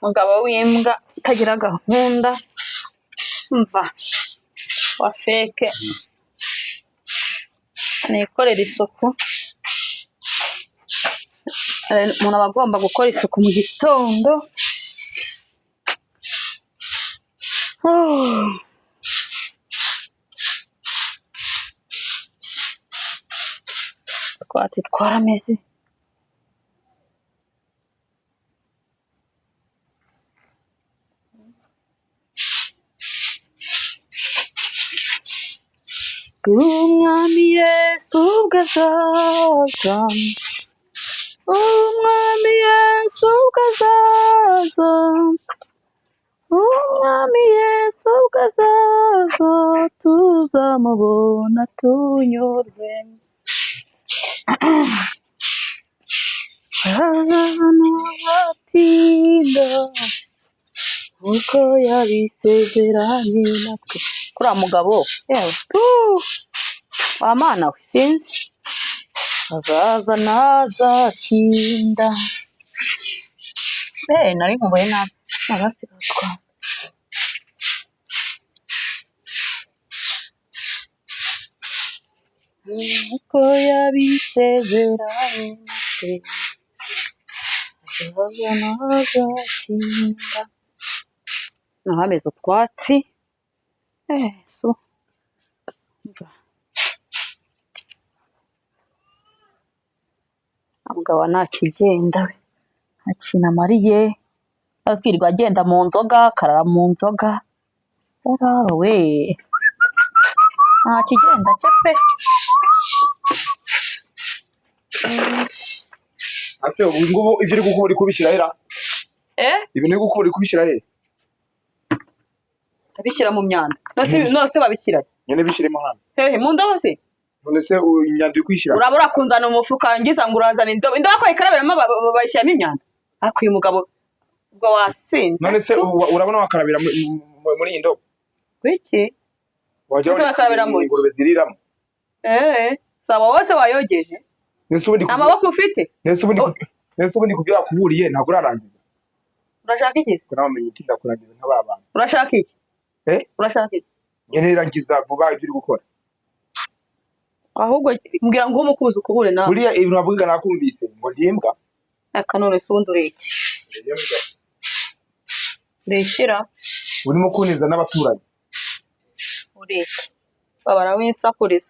Umugabo w'imbwa utagira gahunda, umva wa feke, nikorera isuku. Umuntu aba agomba gukora isuku mu gitondo. Twatsi twarameze. Umwami Yesu ubwo azaza, umwami Yesu ubwo azaza, umwami Yesu ubwo azaza, tuzamubona tunyurwe. Azatinda uko yabisezeranye natwe. Kuriya mugabo yewe wa mana we sinzi azaza ntazatinda. Nari nkumbuye nabi nagasigatwa. Uko yabisezeranye natwe azaza ntazatinda. Nahameze utwatsi. Umugabo ntakigenda we, nta kintu amariye, akirirwa agenda mu nzoga, akarara mu nzoga. We ntakigenda cye pe. Ase ubu ngubu ibyo uri gukora uri kubishyira hera? Ibintu uri gukora uri kubishyira he? Abishyira mu myanda. Nose babishyira nyene bishyiremo hano. Hehe mu ndobo se? None se imyanda uri kwishyira? Urabura kunzana umufuka ngiza ngo urazana indobo. Indobo ko ikarabiramo bayishyiramo imyanda. Akuye umugabo ubwo wasinze. None se urabona wakarabira muri iyi ndobo? Wiki? Wajya wakarabira muri ingurube ziriramo? Saba wose wayogeje. Amaboko ufite? Nese ubundi kugira kuburiye ntabwo urarangiza. Urashaka iki? Kuramenye iki ndakurangiza nk'ababana. Urashaka iki? Urashaka iki? Nyene rangiza vuba ibyo uri gukora. Ahubwo mbwira ngo umukubuza ukubure nawe. Buriya ibintu bavuga nakumvise ngo ndimbwa. Akanone sundure iki? Ndeshira. Urimo kuniza n'abaturanyi. Ureke. Babara winsakuriza.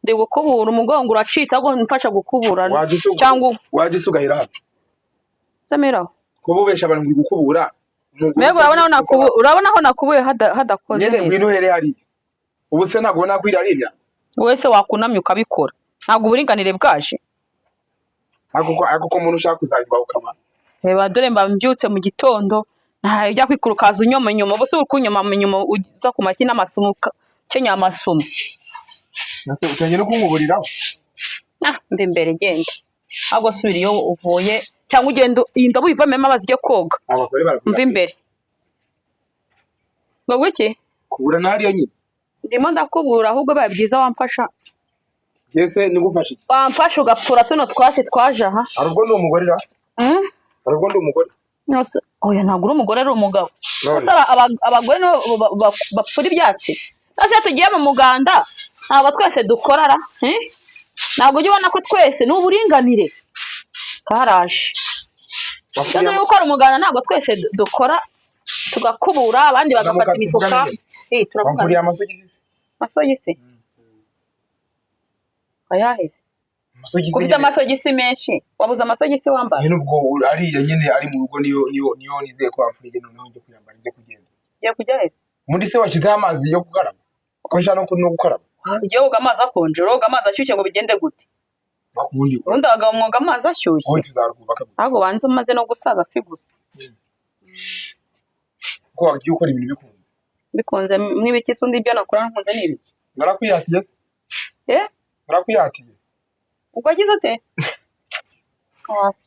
Ndi gukubura umugongo uracitse ahubwo mfasha gukubura cyangwa wagisugahira hano. Samira. Kuba ubesha abantu muri gukubura. Mego urabona aho nakubuye hadakoze. Nyene ngwino here hari. Ubu se ntabwo nakwira arinya. Wese wakunamye ukabikora. Ntabwo uburinganire bwaje. Ako umuntu ushaka kuzagiba ukama. Reba dore mbyutse mu gitondo ntajya kwikurukaza unyoma nyuma bose ukunyoma nyuma uza ku makina amasumu Kenya amasumu. Nase utanye no kunkuburiraho. Mbe imbere genda. Ahubwo subira iyo uvuye cyangwa ugenda indobo ivamemo amazi yo koga. Abagore barakora. Mbe imbere. Ngo iki? Kubura nariya nyine. Ndimo ndakubura ahubwo biba byiza wamfasha. Yese nigufasha iki? Wamfasha ugapfura tuno twase twaje aha. Arubwo ndi umugore ra? Arubwo ndi umugore. Oya ntabwo uri umugore ari umugabo. Abagore no bapfura ibyatsi. Nase tugiye mu muganda ntabwo twese dukorara. Ntabwo ujye ubona ko twese n'uburinganire. Karaje. Cyane gukora umuganda ntabwo twese dukora tugakubura abandi bagafata imifuka. Turabukuriye amasogisi. Amasogisi. Ayaheze. Ufite amasogisi menshi. Wabuze amasogisi wambara. Nyine ubwo ariya nyine ari mu rugo niyo nizeye ko bafurije noneho nje kuyambara nje kugenda. Ngiye kujya he? Muri se washize amazi yo gukaraba. Ukoresha no gukaraba. Ngiye woga amazi akonje, woga amazi ashyushye ngo bigende gute? Bakundi. Ubundi abagabo mwoga amazi ashyushye. Wowe tuzarukuba kabiri. Ahubwo banze maze no gusaza si gusa. Ko wagiye ukora ibintu bikunze. Bikunze n'ibiki sundi ibyo nakora nkunze n'ibiki. Narakwihatiye se? Narakwihatiye. Ubwo agize ute?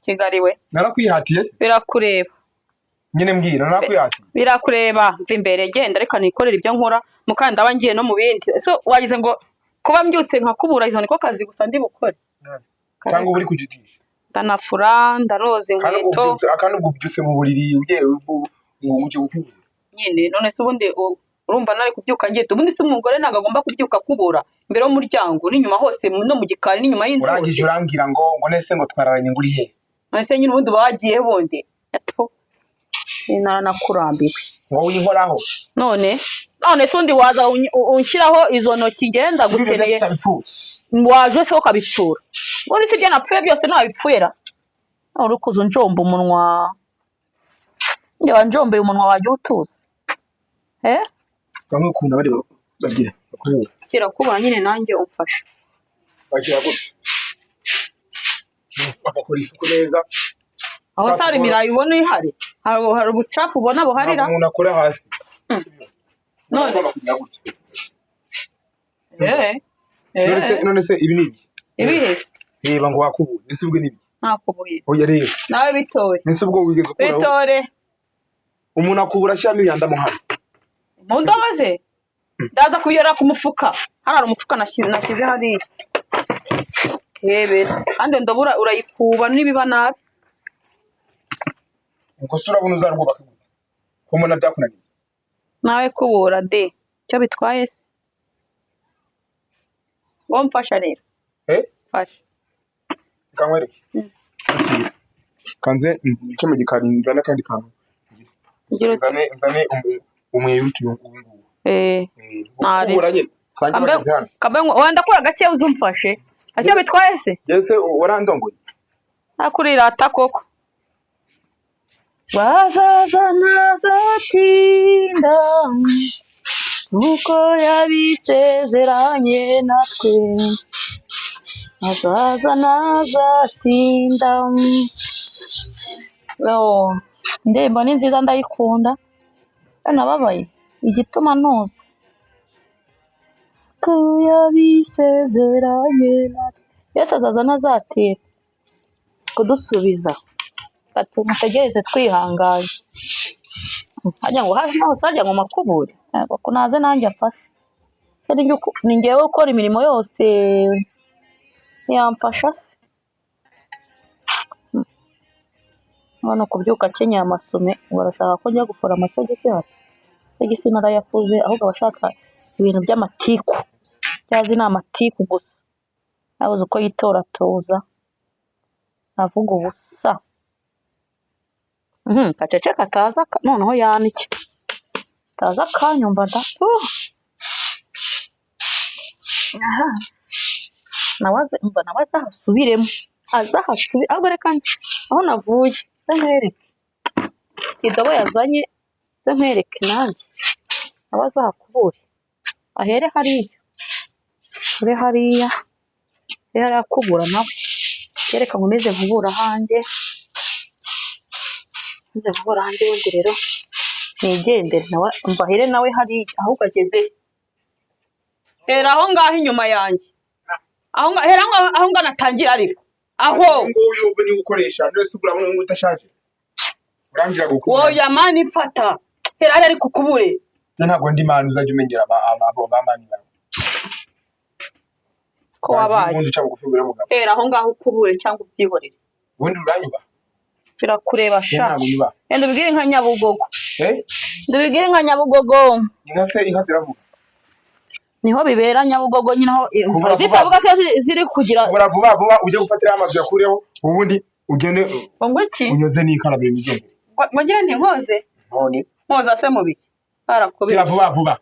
Kigali we. Narakwihatiye se? Birakureba. Nyine mbwira narakwihatiye. Birakureba mva imbere genda reka nikorera ibyo nkora mukanda abangiye no mu bindi. So wagize ngo kuba mbyutse nkakubura izo niko kazi gusa ndi bukore. Cyangwa uri kujitisha. ndanafura ndaroza inkweto kandi ubwo byose mu buriri ugiye gukubura nyine. None se ubundi urumva nari kubyuka ngiye ubundi se umugore ntabwo agomba kubyuka kubura imbere y'umuryango n'inyuma hose no mu gikari n'inyuma y'inzu. urangije urambwira ngo nese ngo twararanye ngo uri he? Nese nyine ubundi bagiye bundi nakurambiwe wowe uyinkoraho none se undi waza unshyiraho izo ntoki ngenda gukeneye waje se ukabipfura ubundi se ibyo napfuye byose ntabipfuera uri kuza unjomba umunwa njyewe njombeye umunwa wajya utuza bamwe ukunda bari bagira kira kuba nyine nanjye umfasha bagira gutya bagakora isuku neza aho sari ibirayi ubona ihari hari ubucafu ubona buharira umuntu akora hasi none none se ibi ni ibihe reba ngo wakubuye ese ubwo ni ibi nakubuye oya reba nawe bitore ese ubwo wigeze ukuraho bitore umuntu akubura ashyiramo imyanda mu hano mu ndobo ze ndaza kuyora ku mufuka hano hari umufuka nashyize hariya kandi ndobo urayikuba nibiba nabi ubwo se urabona uzarwubaka gute ko mbona byakunaniye nawe kubura de icyo bitwaye se ngo mfasha rero fasha kamwereke kanze icyo mu gikari nzana kandi kantu nzane umweyo w'utuyo ngubu wenda kura gake uzumfashe icyo bitwaye se yese warandongoye akurirata koko bazaza ntazatinda nuko yabisezeranye natwe bazaza ntazatinda. Indirimbo ni nziza ndayikunda nababaye igituma ntuza ko yabisezeranye natwe Yesu azaza ntazatira kudusubiza tumutegereze twihanganye hajya ngo hafi naho sajya ngo makubure ko naze nanjye afashe ni ngewe ukora imirimo yose yamfasha se none kubyuka akenyeye amasume ngo arashaka ko njya gufora amasogisi hasi amasogisi narayafuze ahubwo abashaka ibintu by'amatiku byazi ni amatiku gusa nabuze uko yitoratoza avuga ubusa kacece kataza noneho yanike taza kanyumva da nawe azahasubiremo azahasubire ahubwo reka aho navuye se nkwereke idobo yazanye se nkwereke nanjye nawe azahakubure ahere hariya akubura nawe yereka ngo umeze nkubura hanjye ubundi rero nigendere nawe mbahire nawe hariya ahubwo ageze hera aho ngaho inyuma yanjye hera aho ngaho natangira ariko aho nguyu ubwo ni gukoresha ndetse urabona ngo utashaje urangira gukubura woya mani mfata hera ariko kubure ntabwo ndi mani uzajya umenyera abamani bawe ko wabaye hera aho ngaho ukubure cyangwa ubyihorere ubundi uranyuba birakureba sha enda ubigire nka Nyabugogo ndubigire nka Nyabugogo inka ziravuga niho bibera Nyabugogo nyine aho zitavuga ko ziri kugira vuba ujye gufatira amazi yakureho ubundi ugende ngo iki unyoze n'ikarabire migende ngo ngende nkoze none nkoza se mu biki barakubira vuba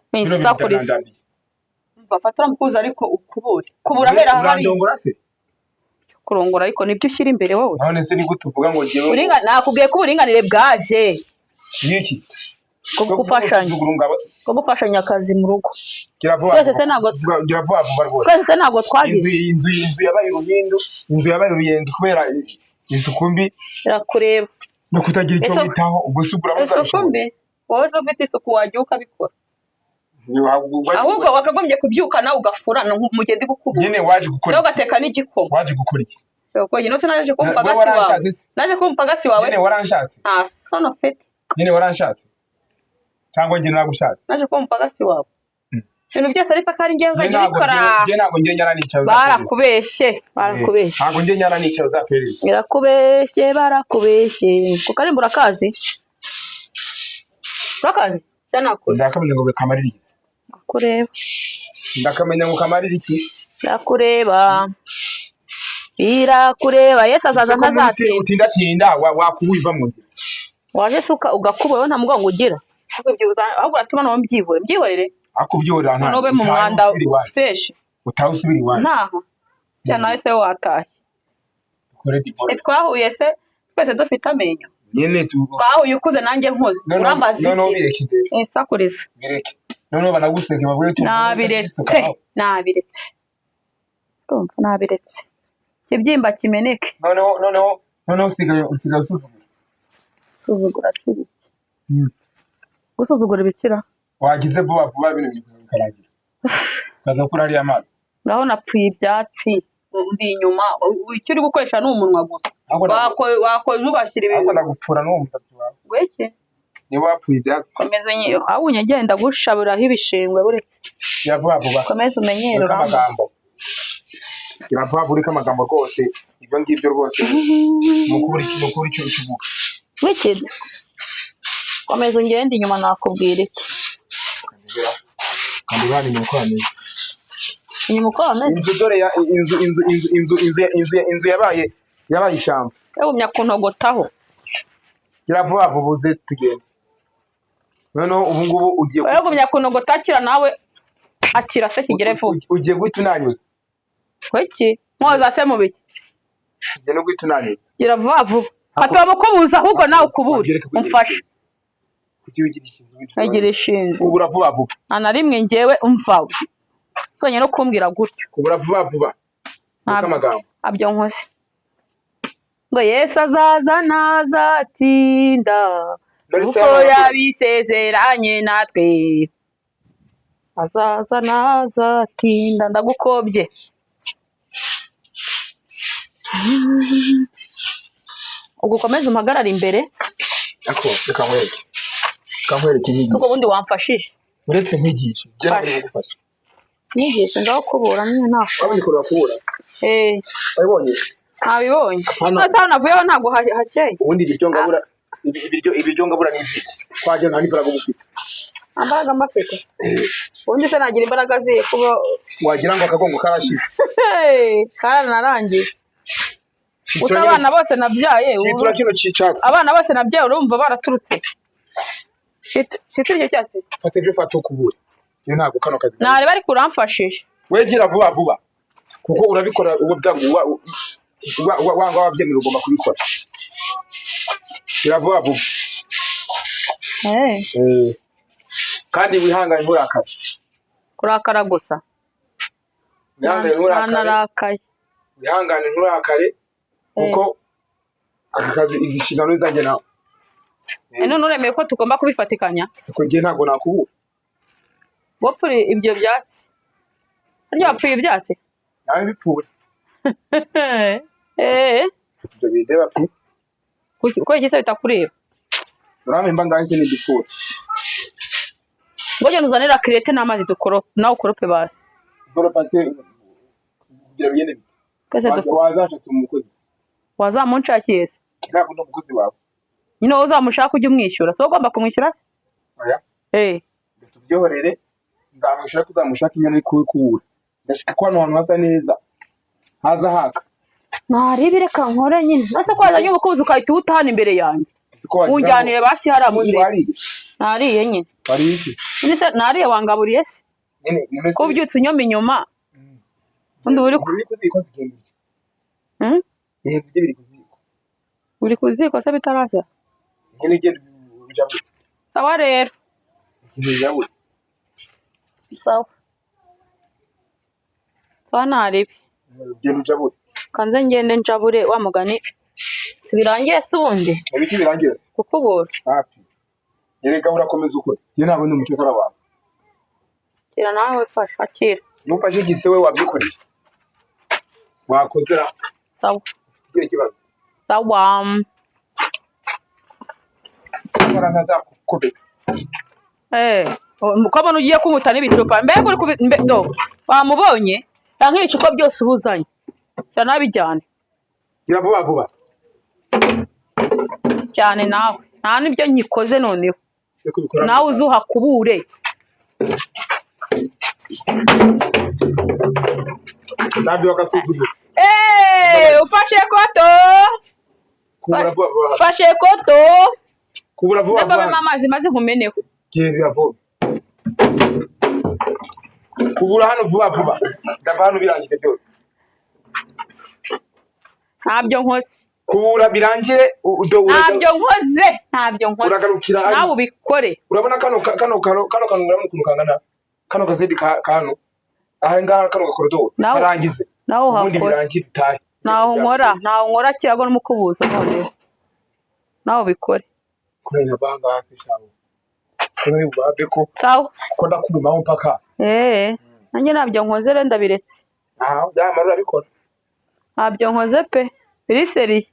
bafatira mukuza ariko ukubure kubura hera hari kurongora ariko nibyo ushyira imbere wowe none se ni gute uvuga ngo ngewe nakubwiye ko uburinganire bwaje niki ko gufashanya akazi mu rugo twese se ntabwo twagize inzu yabaye uruyenzi kubera isuku mbi irakureba no kutagira icyo witaho ubwo se ugura isuku mbi wowe ufite isuku wajya ukabikora ahubwo wakagombye kubyuka nawe ugafura umugezi gukubura nyine waje gukora nawe ugateka n'igikoma waje gukora iki naje kumva agasi wawe nyine waranshatse sono fete nyine waranshatse cyangwa njye nagushatse naje kumva agasi wawe ibintu byose ariko ko ari njye uzajya ubikora. Ntabwo njye nyara nicaye barakubeshye ntabwo njye nyara nicaye uzaperereza. Barakubeshye kuko ari mburakazi ndakamenya ngo bekamarira iki kureba ndakamenya ngo kamarira iki irakureba Yesu azaza ntazatinda wakubiva mu nzira waje suka ugakubaho nta mugongo ugira ahubwo atuma no mbyihorere akubyora nta nobe mu mwanda fresh utawusubira iwawe ntaho cyane ese watashye twahuye se twese dufite amenyo nyene twahuye ukuze nanjye nkoze urambaza iki no bireke sakuriza bireke none banaguseke bavuye tu nabiretse kibyimba kimeneke noneho usigaye usuzugura gusuzugura ibikira wagize vuba bino bikaragira kaza kuri ari amazi ngaho napfuye ibyatsi ndi inyuma icyo uri gukoresha ni umunwa gusa wakoze ubashyira ibintu nagupfura n'uwo musatsi wawe gweke ni wapfuye ibyatsi komeza nyiyo ahunye genda gushaburaho ibishingwe buretse vuba komeza umenyere amagambo uriko amagambo rwose ibyo ngibyo rwose mukuri icyo uvuga wikid komeza ungende inyuma nakubwira iki kandi bani mu kwamenya inyuma kwamenya inzu dore ya inzu yabaye ishyamba yabumya kuntogotaho vuba uze tugende noneho ubu ngubu ugiye yabumya kuntogotakira nawe akira se kigere vuba ugiye guhita unanyuza wiki mwoza se mu biki ugiye no guhita unanyuza gira vuba hataba mukubuza ahubwo nawe ukubura umfashe agira ishinze kubura vuba ana rimwe ngewe umva sonye no kumbwira gutyo kubura vuba amagambo abyo nkoze ngo Yesu azaza nazatinda uko yabisezeranye natwe azaza nazatinda ndagukobye ugukomeza umpagarara imbere ako reka nkwereke ubwo bundi wamfashije uretse nk'igisho gera bari gufasha nyigisho ngaho kubura niyo nta abikora kubura wabibonye nabibonye hano navuyeho ntabwo hakeye ubundi ibiryo ngabura ni iki twaje nta n'imbaraga mufite ambaraga mbafite ubundi se nagira imbaraga ziye kuba wagira ngo akagongo karashize karanarangiye gusa abana bose nabyaye abana bose nabyaye urumva baraturutse shitira icyo cyatsi fata ibyo fata ukubura iyo ntabwo kano kazi nari bari kuramfashisha wegira vuba kuko urabikora uwo byangu wanga wabyemera ugomba kubikora gira vuba kandi wihangane nturakare kurakara gusa wihangane nturakare kuko aka kazi izi nshingano zanjye nawe none uremeye ko tugomba kubifatikanya ariko njye ntabwo nakubura wapfuye ibyo byatsi harya wapfuye ibyatsi nawe bipfuye ibyo bindeba pe kuko igisa bitakureba uramemba ngahise n'igipfuye ngo jya nuzanira kirete n'amazi dukorope nawe ukorope basi ukoropa se kugira bigende bite wazashatse umukozi wazamunshakiye se ntabwo ndi umukozi wawe nyine wowe uzamushaka ujya umwishyura so ugomba kumwishyura se oya tubyohorere nzamwishyura ko uzamushaka inyana ari kubikura ndashaka ko hano hantu hasa neza haza haka naribi reka nkore nyine nase ko wazanye ubukuzi ukahita uwutahana imbere yanjye unjyanire basi hariya mu imbere nariye nyine wariye iki nariye wangaburiye se ko ubyutse unyoma inyuma undi uri uri ku ziko se bitarashya sawa rero sawa naribi kanze ngende njabure wa mugani si birangiye se ubundi ibiki birangiye se kuko ubura yereka urakomeza ukora njye ntabwo ndi umucekara wawe kira nawe fasha akira nufashe igise we wabyikoreye wakozera sawa ikihe kibazo sawa nkora ntazakukubeka mukabona ugiye kumuta n'ibicupa mbega uri do wamubonye ranka ibicupa byose ubuzanye nabijyane vuba vuba cyane nawe nta n'ibyo nkikoze noneho nawe uzuhakubure nabyo wakasuvuze ufashe koto ufashe koto kubura vuba vuba amazi maze nkumeneho genda vuba kubura hano vuba vuba ndava hano birangire byose ntabyo nkoze kubura birangire ntabyo nkoze uragarukira nawe ubikore urabona kano urabona ukuntu kangana kano gazedi kano aha ngaha kano gakorodoro karangize nawe ubundi birangire utahe nawe nkora kirago n'umukubuzo noneho nawe ubikore kurenya banga hafi shawo kuri bubabe ko sawa ko ndakugumaho mpaka nanjye ntabyo nkoze rero ndabiretse byamara urabikora ntabyo nkoze pe biriseri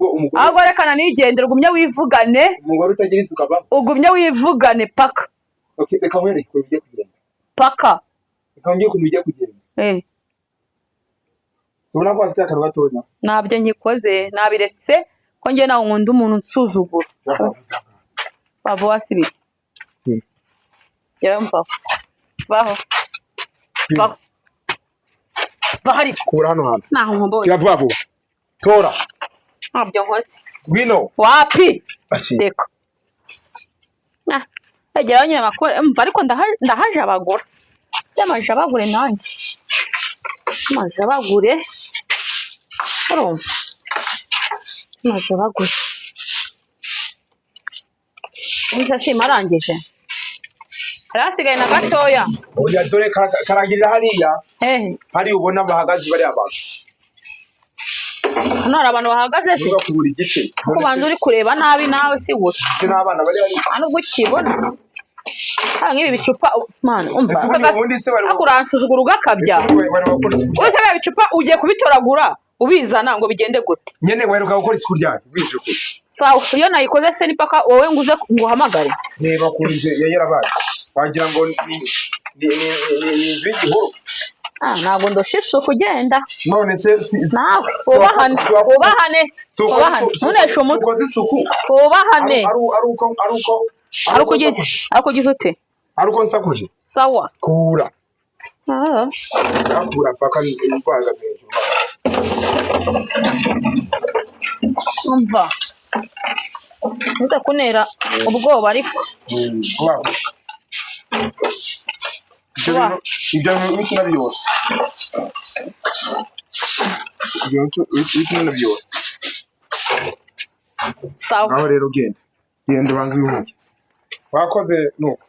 umugore ahubwo rekana nigendera ugumye wivugane umugore utagira isuka ba ugumye wivugane paka reka mwereke ko bigiye kugenda paka reka ngiye ko bigiye kugenda ubona ko afite akantu gatonya ntabyo nkikoze nabiretse ko njye nawe nkunda umuntu nsuzugura bava wasibire yewe mvaho baho bahari kubura hano hantu naho nkoboye kiravuba vuba tora ntabyo nkoze gwino wapi reka egera nyine makore mva ariko ndahaje abagura byamaje abagure nanjye maje abagure urumva maje abagure nza simarangije harasigaye na gatoya oya dore karangirira hariya hari ubona bahagaze bari abantu hano hari abantu bahagaze se uvuga kubura igice ko banza uri kureba nabi nawe si gusa n'abana bari nubwo ukibona nk'ibi bicupa mana umva ubundi se bari akuransuzugura ugakabya use bya bicupa ugiye kubitoragura ubizana ngo bigende gute nyene weruka gukora isuku ryanyu bije ko sawa iyo nayikoze se nipaka wowe nguze nguhamagare reba kunze yarabaye wagira ngo ni igihuru ntabwo ndoshe isuku ugenda none se nawe ubahane ntuneshe umutwe ubahane ari ukugize ute ari uko nsakuje sawa kura kura paka indwara hejuru umva ntakunera ubwoba ariko ibyo bikina byose sawa aho rero genda ubanze uruhuke wakoze nuko